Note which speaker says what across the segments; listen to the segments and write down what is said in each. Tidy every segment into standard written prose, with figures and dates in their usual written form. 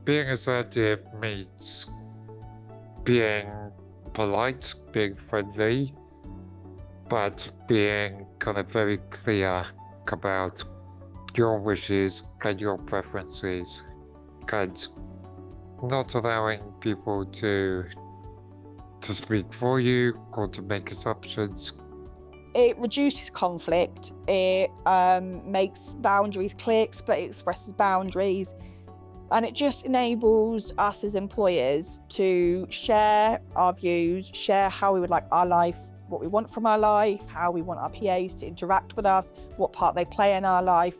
Speaker 1: being assertive means being polite, being friendly, but being kind of very clear about your wishes and your preferences, and not allowing people to speak for you or to make assumptions.
Speaker 2: It reduces conflict, it makes boundaries clear, it expresses boundaries, and it just enables us as employers to share our views, share how we would like our life, what we want from our life, how we want our PAs to interact with us, what part they play in our life.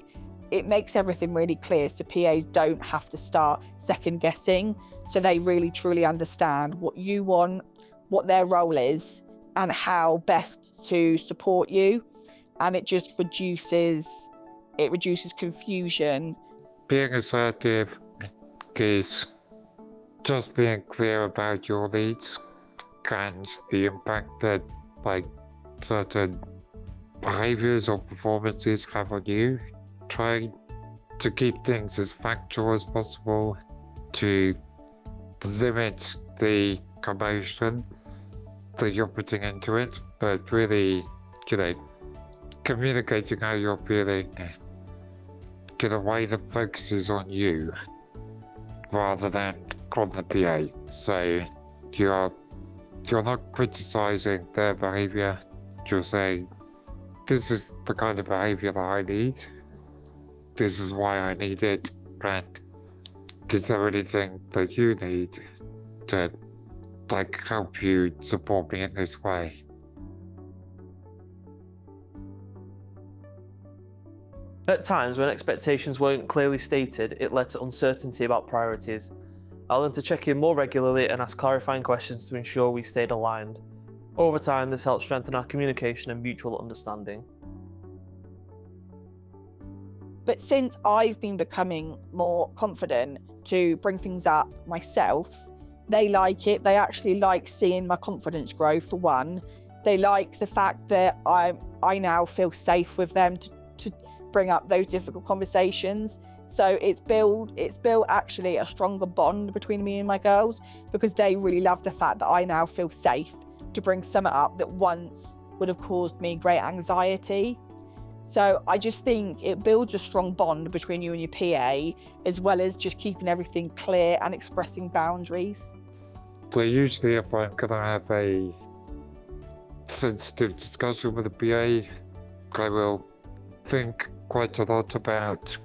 Speaker 2: It makes everything really clear so PAs don't have to start second guessing, so they really truly understand what you want, what their role is, and how best to support you. And it just reduces confusion.
Speaker 1: Being assertive is just being clear about your needs and the impact that certain behaviors or performances have on you. Trying to keep things as factual as possible, to limit the commotion that you're putting into it, but really, communicating how you're feeling in a way that focuses on you rather than on the PA. So you're not criticizing their behavior, you're saying, this is the kind of behavior that I need, this is why I need it, and is there anything that you need to help you support me in this way?
Speaker 3: At times, when expectations weren't clearly stated, it led to uncertainty about priorities. I learned to check in more regularly and ask clarifying questions to ensure we stayed aligned. Over time, this helped strengthen our communication and mutual understanding.
Speaker 2: But since I've been becoming more confident to bring things up myself, they like it. They actually like seeing my confidence grow, for one. They like the fact that I now feel safe with them to bring up those difficult conversations. So it's built actually a stronger bond between me and my girls, because they really love the fact that I now feel safe to bring something up that once would have caused me great anxiety. So I just think it builds a strong bond between you and your PA, as well as just keeping everything clear and expressing boundaries.
Speaker 1: So usually if I'm going to have a sensitive discussion with a PA, I will think quite a lot about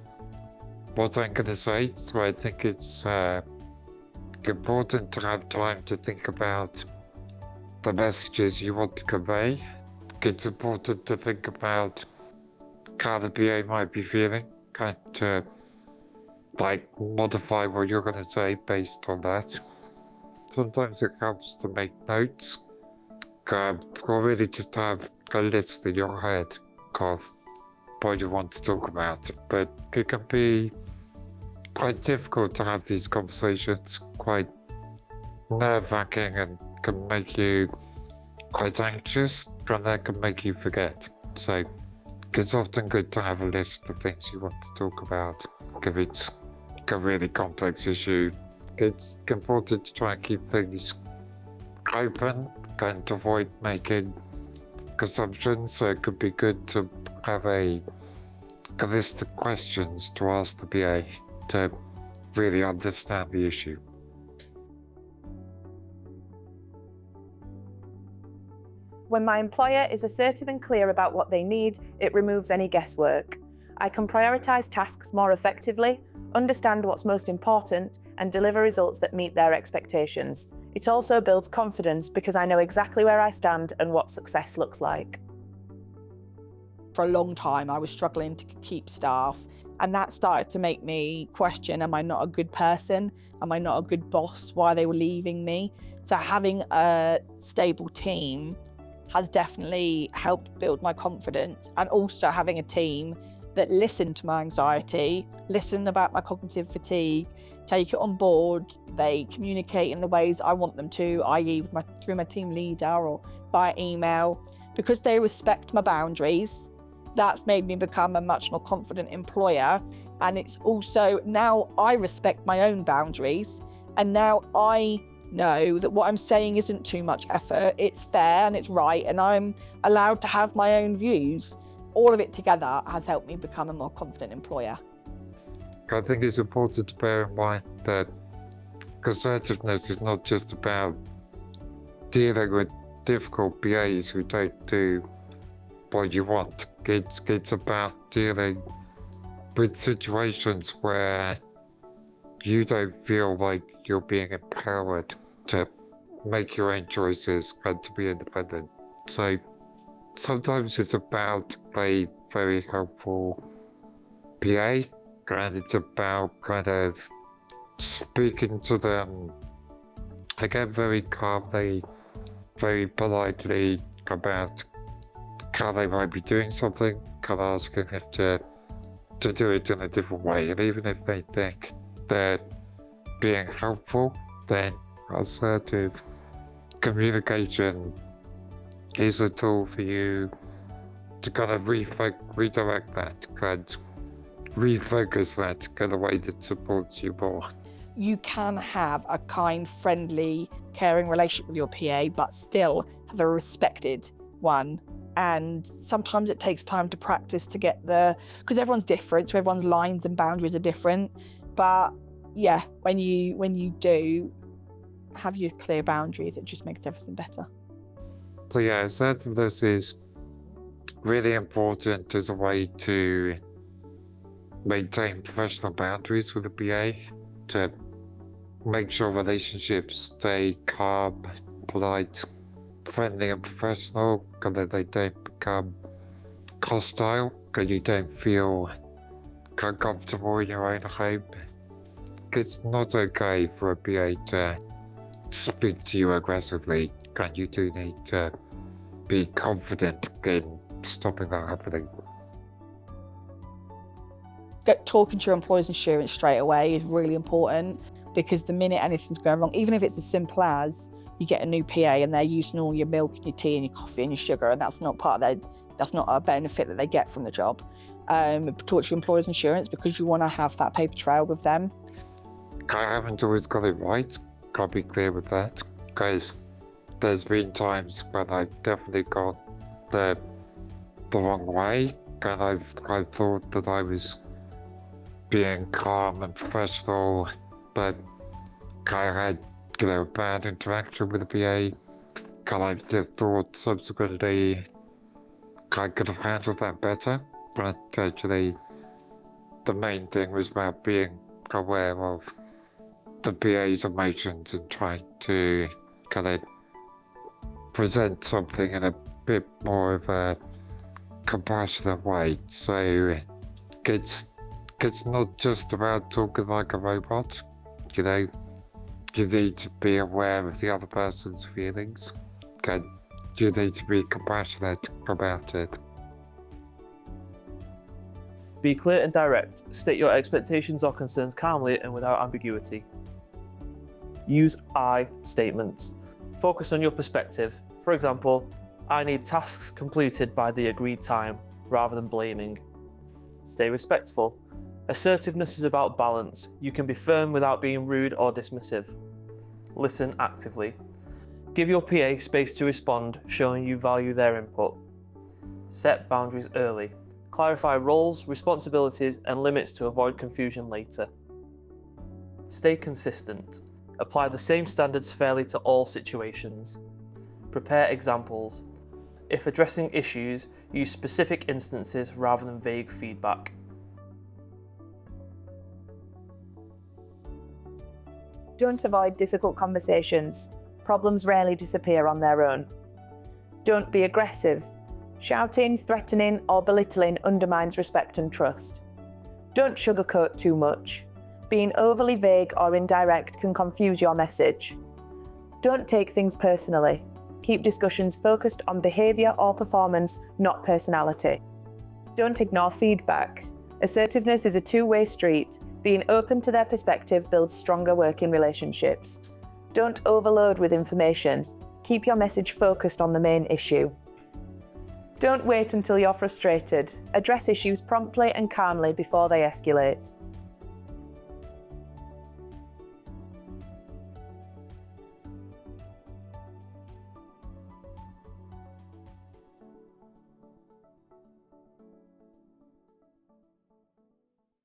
Speaker 1: what I'm going to say. So I think it's important to have time to think about the messages you want to convey. It's important to think about how the PA might be feeling, and to modify what you're going to say based on that. Sometimes it helps to make notes, or really just have a list in your head of what you want to talk about. But it can be quite difficult to have these conversations, quite nerve-wracking, and can make you quite anxious, and that can make you forget. So it's often good to have a list of things you want to talk about. If it's a really complex issue, it's important to try and keep things open and avoid making assumptions. So it could be good to have a list of questions to ask the PA to really understand the issue.
Speaker 4: When my employer is assertive and clear about what they need, it removes any guesswork. I can prioritise tasks more effectively, understand what's most important, and deliver results that meet their expectations. It also builds confidence because I know exactly where I stand and what success looks like.
Speaker 2: For a long time, I was struggling to keep staff, and that started to make me question, am I not a good person? Am I not a good boss? Why they were leaving me? So having a stable team has definitely helped build my confidence, and also having a team that listen to my anxiety, listen about my cognitive fatigue, take it on board. They communicate in the ways I want them to, i.e. through my team leader or by email. Because they respect my boundaries, that's made me become a much more confident employer, And it's also, now I respect my own boundaries, and now I know that what I'm saying isn't too much effort, it's fair and it's right, and I'm allowed to have my own views. All of it together has helped me become a more confident employer.
Speaker 1: I think it's important to bear in mind that assertiveness is not just about dealing with difficult BAs who don't do what you want. It's about dealing with situations where you don't feel like you're being empowered to make your own choices and to be independent. So sometimes it's about a very helpful PA, and it's about kind of speaking to them, again, very calmly, very politely about how they might be doing something, kind of asking them to do it in a different way. And even if they think they're being helpful, then assertive communication is a tool for you to kind of redirect that and refocus that in a way that supports you more.
Speaker 2: You can have a kind, friendly, caring relationship with your PA, but still have a respected one. And sometimes it takes time to practice to get because everyone's different, so everyone's lines and boundaries are different. But yeah, when you do have your clear boundaries, it just makes everything better.
Speaker 1: So yeah, assertiveness is really important as a way to maintain professional boundaries with a PA, to make sure relationships stay calm, polite, friendly and professional, and that they don't become hostile, and you don't feel uncomfortable in your own home. It's not okay for a PA to speak to you aggressively, and you do need to be confident in stopping that happening.
Speaker 2: Talking to your employer's insurance straight away is really important, because the minute anything's going wrong, even if it's as simple as you get a new PA and they're using all your milk and your tea and your coffee and your sugar, and that's not that's not a benefit that they get from the job. Talk to your employer's insurance, because you want to have that paper trail with them.
Speaker 1: I haven't always got it right, I'll be clear with that, because there's been times when I've definitely got the wrong way, and I thought that I was being calm and professional, but I had a bad interaction with the PA, and I just thought subsequently I could have handled that better. But actually, the main thing was about being aware of the PA's emotions and trying to kind of present something in a bit more of a compassionate way. So it's not just about talking like a robot, you know. You need to be aware of the other person's feelings, and you need to be compassionate about it.
Speaker 3: Be clear and direct. State your expectations or concerns calmly and without ambiguity. Use I statements. Focus on your perspective. For example, I need tasks completed by the agreed time, rather than blaming. Stay respectful. Assertiveness is about balance. You can be firm without being rude or dismissive. Listen actively. Give your PA space to respond, showing you value their input. Set boundaries early. Clarify roles, responsibilities, and limits to avoid confusion later. Stay consistent. Apply the same standards fairly to all situations. Prepare examples. If addressing issues, use specific instances rather than vague feedback.
Speaker 4: Don't avoid difficult conversations. Problems rarely disappear on their own. Don't be aggressive. Shouting, threatening, or belittling undermines respect and trust. Don't sugarcoat too much. Being overly vague or indirect can confuse your message. Don't take things personally. Keep discussions focused on behaviour or performance, not personality. Don't ignore feedback. Assertiveness is a two-way street. Being open to their perspective builds stronger working relationships. Don't overload with information. Keep your message focused on the main issue. Don't wait until you're frustrated. Address issues promptly and calmly before they escalate.